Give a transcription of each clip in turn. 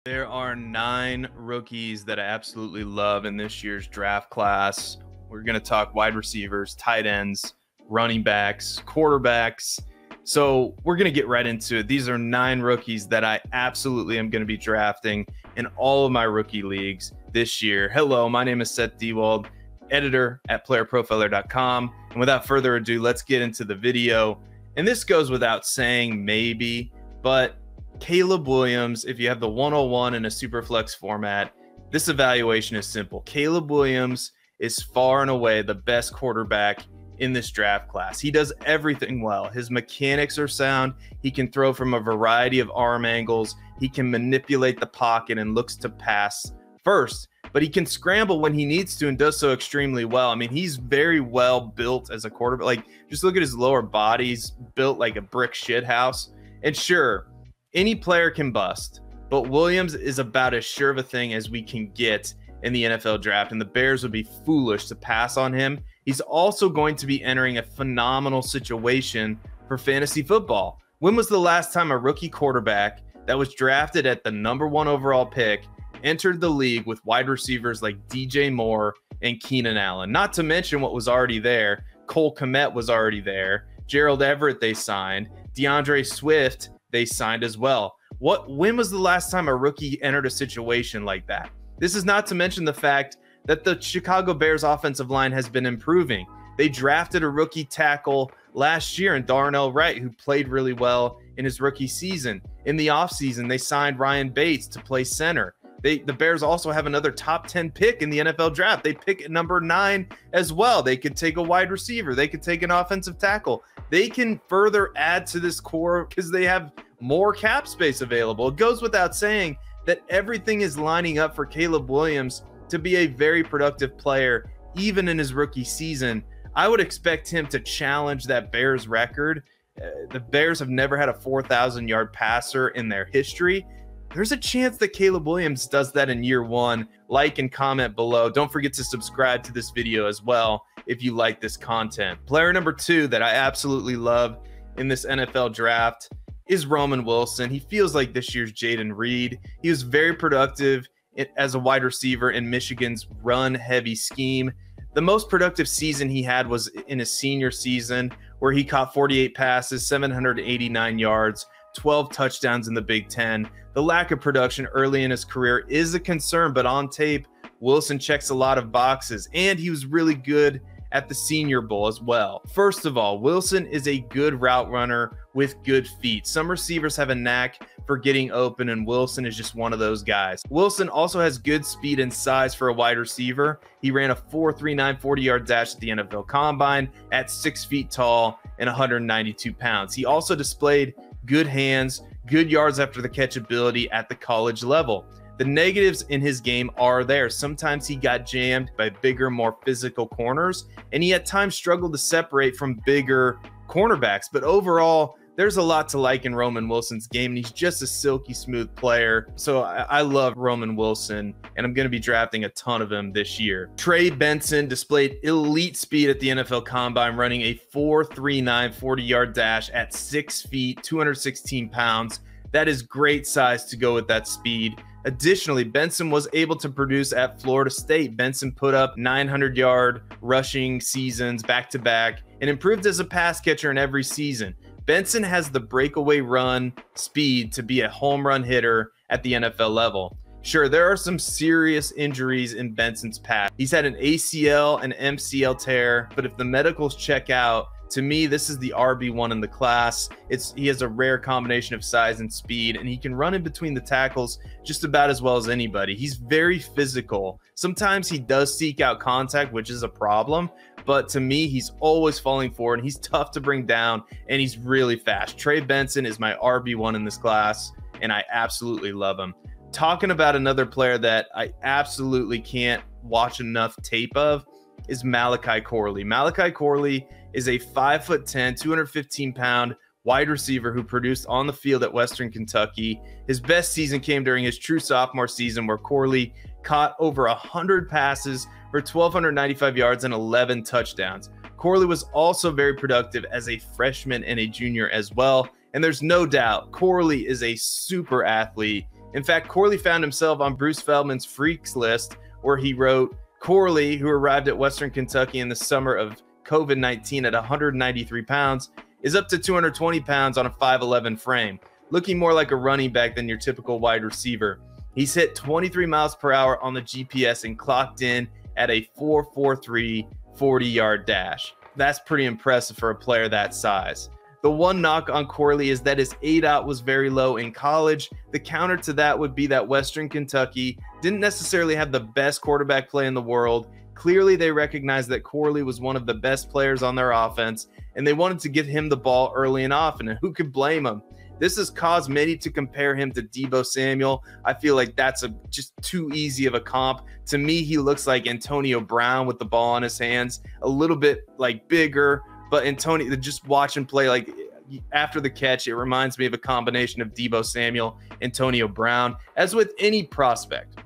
There are 9 rookies that I absolutely love in this year's draft class. We're going to talk wide receivers, tight ends, running backs, quarterbacks. So we're going to get right into it. These are 9 rookies that I absolutely am going to be drafting in all of my rookie leagues this year. Hello, my name is Seth Dewald, editor at playerprofiler.com. And without further ado, let's get into the video. And this goes without saying, maybe, but Caleb Williams, if you have the 101 in a Superflex format, this evaluation is simple. Caleb Williams is far and away the best quarterback in this draft class. He does everything well. His mechanics are sound. He can throw from a variety of arm angles. He can manipulate the pocket and looks to pass first, but he can scramble when he needs to and does so extremely well. I mean, he's very well built as a quarterback. Like, just look at his lower body. He's built like a brick shit house. And sure, any player can bust, but Williams is about as sure of a thing as we can get in the NFL draft, and the Bears would be foolish to pass on him. He's also going to be entering a phenomenal situation for fantasy football. When was the last time a rookie quarterback that was drafted at the #1 overall pick entered the league with wide receivers like DJ Moore and Keenan Allen? Not to mention what was already there. Cole Kmet was already there. Gerald Everett they signed. DeAndre Swift they signed as well. When was the last time a rookie entered a situation like that? This is not to mention the fact that the Chicago Bears offensive line has been improving. They drafted a rookie tackle last year in Darnell Wright, who played really well in his rookie season. In the offseason, they signed Ryan Bates to play center. The Bears also have another top 10 pick in the NFL draft. They pick at number 9 as well. They could take a wide receiver. They could take an offensive tackle. They can further add to this core because they have more cap space available. It goes without saying that everything is lining up for Caleb Williams to be a very productive player, even in his rookie season. I would expect him to challenge that Bears record. The Bears have never had a 4,000-yard passer in their history. There's a chance that Caleb Williams does that in year 1. Like and comment below. Don't forget to subscribe to this video as well if you like this content. Player number 2 that I absolutely love in this NFL draft is Roman Wilson. He feels like this year's Jayden Reed. He was very productive as a wide receiver in Michigan's run-heavy scheme. The most productive season he had was in his senior season, where he caught 48 passes, 789 yards, 12 touchdowns in the Big Ten. The lack of production early in his career is a concern, but on tape, Wilson checks a lot of boxes, and he was really good at the Senior Bowl as well. First of all, Wilson is a good route runner with good feet. Some receivers have a knack for getting open, and Wilson is just one of those guys. Wilson also has good speed and size for a wide receiver. He ran a 4.39 40-yard dash at the NFL Combine at 6 feet tall and 192 pounds. He also displayed good hands, good yards after the catch ability at the college level. The negatives in his game are there. Sometimes he got jammed by bigger, more physical corners, and he at times struggled to separate from bigger cornerbacks. But overall, there's a lot to like in Roman Wilson's game, and he's just a silky smooth player. So I love Roman Wilson, and I'm going to be drafting a ton of him this year. Trey Benson displayed elite speed at the NFL Combine, running a 4.39 40-yard dash at 6 feet, 216 pounds. That is great size to go with that speed. Additionally, Benson was able to produce at Florida State. Benson put up 900-yard rushing seasons back-to-back and improved as a pass catcher in every season. Benson has the breakaway run speed to be a home run hitter at the NFL level. Sure, there are some serious injuries in Benson's past. He's had an ACL and MCL tear, but if the medicals check out, to me, this is the RB1 in the class. He has a rare combination of size and speed, and he can run in between the tackles just about as well as anybody. He's very physical. Sometimes he does seek out contact, which is a problem, but to me, he's always falling forward, and he's tough to bring down, and he's really fast. Trey Benson is my RB1 in this class, and I absolutely love him. Talking about another player that I absolutely can't watch enough tape of is Malachi Corley. Malachi Corley is a 5'10", 215-pound wide receiver who produced on the field at Western Kentucky. His best season came during his true sophomore season, where Corley caught over 100 passes for 1,295 yards and 11 touchdowns. Corley was also very productive as a freshman and a junior as well. And there's no doubt Corley is a super athlete. In fact, Corley found himself on Bruce Feldman's Freaks list, where he wrote, Corley, who arrived at Western Kentucky in the summer of COVID-19 at 193 pounds, is up to 220 pounds on a 5'11 frame, looking more like a running back than your typical wide receiver. He's hit 23 miles per hour on the GPS and clocked in at a 4.43 40-yard dash. That's pretty impressive for a player that size. The one knock on Corley is that his ADOT was very low in college. The counter to that would be that Western Kentucky didn't necessarily have the best quarterback play in the world. Clearly, they recognized that Corley was one of the best players on their offense, and they wanted to get him the ball early and often, and who could blame him? This has caused many to compare him to Deebo Samuel. I feel like that's just too easy of a comp. To me, he looks like Antonio Brown with the ball in his hands, a little bit like bigger, but Antonio, just watch him play, like after the catch, it reminds me of a combination of Deebo Samuel, Antonio Brown. As with any prospect,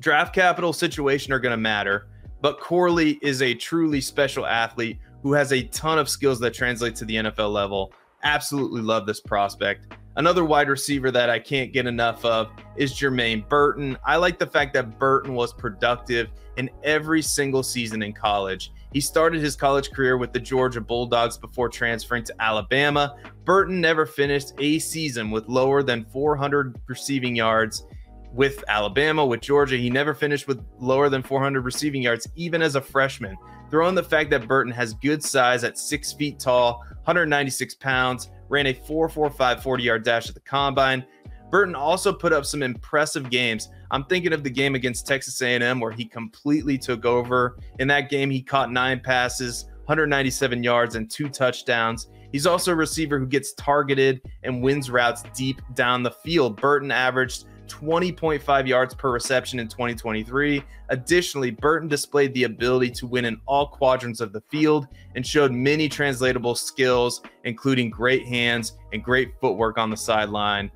draft capital situation are going to matter, but Corley is a truly special athlete who has a ton of skills that translate to the NFL level. Absolutely love this prospect. Another wide receiver that I can't get enough of is Jermaine Burton. I like the fact that Burton was productive in every single season in college. He started his college career with the Georgia Bulldogs before transferring to Alabama. Burton never finished a season with lower than 400 receiving yards with Alabama. With Georgia, he never finished with lower than 400 receiving yards, even as a freshman. Throw in the fact that Burton has good size at 6 feet tall, 196 pounds, ran a 4.45 40-yard dash at the combine. Burton also put up some impressive games. I'm thinking of the game against Texas A&M where he completely took over. In that game, he caught 9 passes, 197 yards, and 2 touchdowns. He's also a receiver who gets targeted and wins routes deep down the field. Burton averaged 20.5 yards per reception in 2023. Additionally, Burton displayed the ability to win in all quadrants of the field and showed many translatable skills, including great hands and great footwork on the sideline.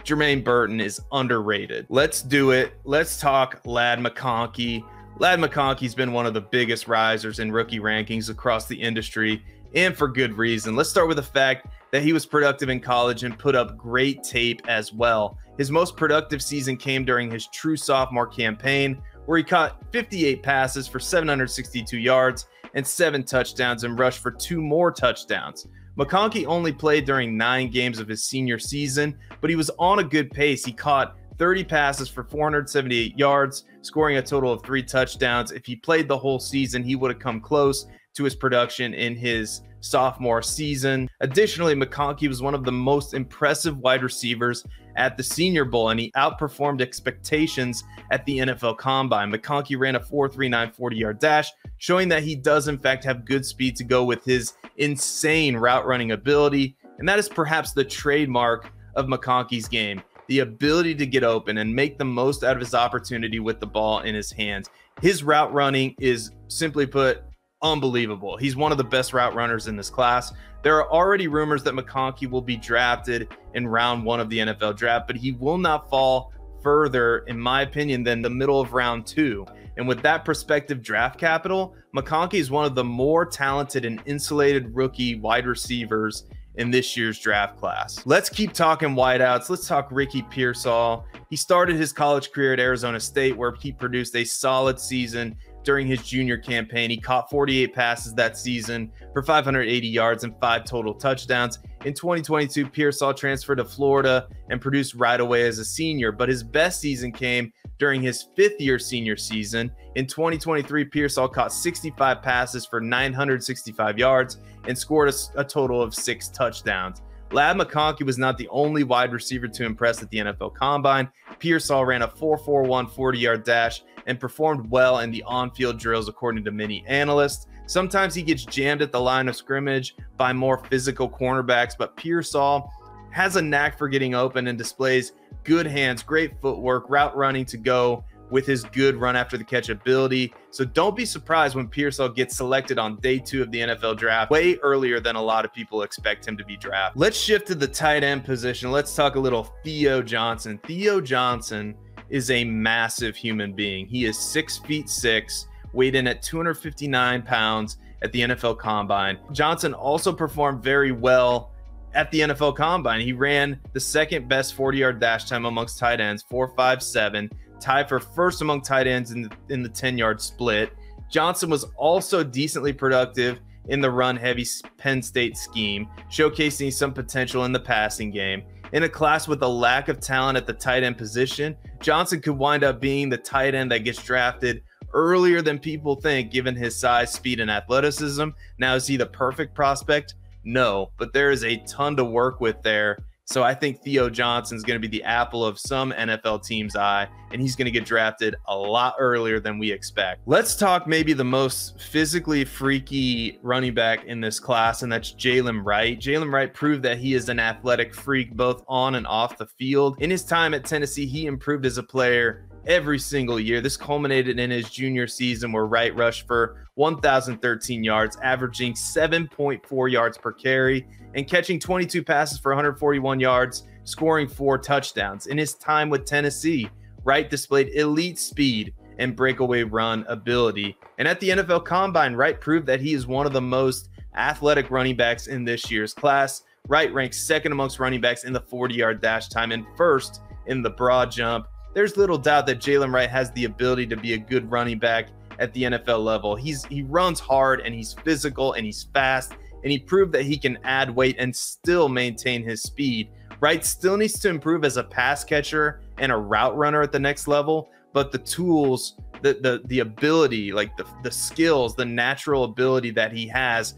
Jermaine Burton is underrated. Let's do it. Let's talk Ladd McConkey. Ladd McConkey's been one of the biggest risers in rookie rankings across the industry, and for good reason. Let's start with the fact that he was productive in college and put up great tape as well. His most productive season came during his true sophomore campaign, where he caught 58 passes for 762 yards and 7 touchdowns and rushed for 2 more touchdowns. McConkey only played during 9 games of his senior season, but he was on a good pace. He caught 30 passes for 478 yards, scoring a total of 3 touchdowns. If he played the whole season, he would have come close to his production in his sophomore season. Additionally, McConkey was one of the most impressive wide receivers at the Senior Bowl, and he outperformed expectations at the NFL Combine. McConkey ran a 4.39 40-yard dash, showing that he does in fact have good speed to go with his insane route running ability, and that is perhaps the trademark of McConkey's game, the ability to get open and make the most out of his opportunity with the ball in his hands. His route running is, simply put, unbelievable. He's one of the best route runners in this class. There are already rumors that McConkey will be drafted in round 1 of the NFL draft, but he will not fall further, in my opinion, than the middle of round 2. And with that prospective draft capital, McConkey is one of the more talented and insulated rookie wide receivers in this year's draft class. Let's keep talking wideouts. Let's talk Ricky Pearsall. He started his college career at Arizona State, where he produced a solid season during his junior campaign. He caught 48 passes that season for 580 yards and 5 total touchdowns. In 2022, Pearsall transferred to Florida and produced right away as a senior, but his best season came during his 5th-year senior season. In 2023, Pearsall caught 65 passes for 965 yards and scored a total of 6 touchdowns. Ladd McConkey was not the only wide receiver to impress at the NFL Combine. Pearsall ran a 4.41 40-yard dash and performed well in the on-field drills, according to many analysts. Sometimes he gets jammed at the line of scrimmage by more physical cornerbacks, but Pearsall has a knack for getting open and displays good hands, great footwork, route running to go with his good run after the catch ability. So don't be surprised when Pearsall gets selected on day 2 of the NFL draft, way earlier than a lot of people expect him to be drafted. Let's shift to the tight end position. Let's talk a little Theo Johnson. Theo Johnson is a massive human being. He is 6'6", weighed in at 259 pounds at the NFL Combine. Johnson also performed very well at the NFL Combine. He ran the second best 40-yard dash time amongst tight ends, 4.57, tied for first among tight ends in the 10-yard split. Johnson was also decently productive in the run-heavy Penn State scheme, showcasing some potential in the passing game. In a class with a lack of talent at the tight end position, Johnson could wind up being the tight end that gets drafted earlier than people think, given his size, speed, and athleticism. Now, is he the perfect prospect? No, but there is a ton to work with there. So I think Theo Johnson's going to be the apple of some NFL team's eye, and he's going to get drafted a lot earlier than we expect. Let's talk maybe the most physically freaky running back in this class, and that's Jaylen Wright. Jaylen Wright proved that he is an athletic freak both on and off the field. In his time at Tennessee, he improved as a player every single year. This culminated in his junior season, where Wright rushed for 1,013 yards, averaging 7.4 yards per carry, and catching 22 passes for 141 yards, scoring 4 touchdowns. In his time with Tennessee, Wright displayed elite speed and breakaway run ability. And at the NFL Combine, Wright proved that he is one of the most athletic running backs in this year's class. Wright ranks second amongst running backs in the 40-yard dash time and first in the broad jump. There's little doubt that Jaylen Wright has the ability to be a good running back at the NFL level. He runs hard, and he's physical, and he's fast, and he proved that he can add weight and still maintain his speed. Wright still needs to improve as a pass catcher and a route runner at the next level, but the tools, the ability, like the skills, the natural ability that he has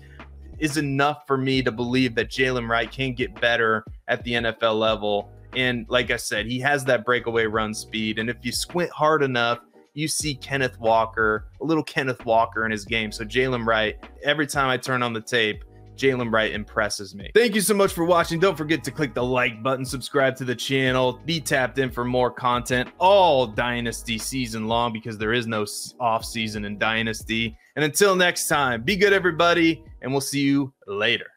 is enough for me to believe that Jaylen Wright can get better at the NFL level. And like I said, he has that breakaway run speed. And if you squint hard enough, you see Kenneth Walker, a little Kenneth Walker in his game. So Jaylen Wright, every time I turn on the tape, Jaylen Wright impresses me. Thank you so much for watching. Don't forget to click the like button, subscribe to the channel, be tapped in for more content all Dynasty season long, because there is no off season in Dynasty. And until next time, be good, everybody, and we'll see you later.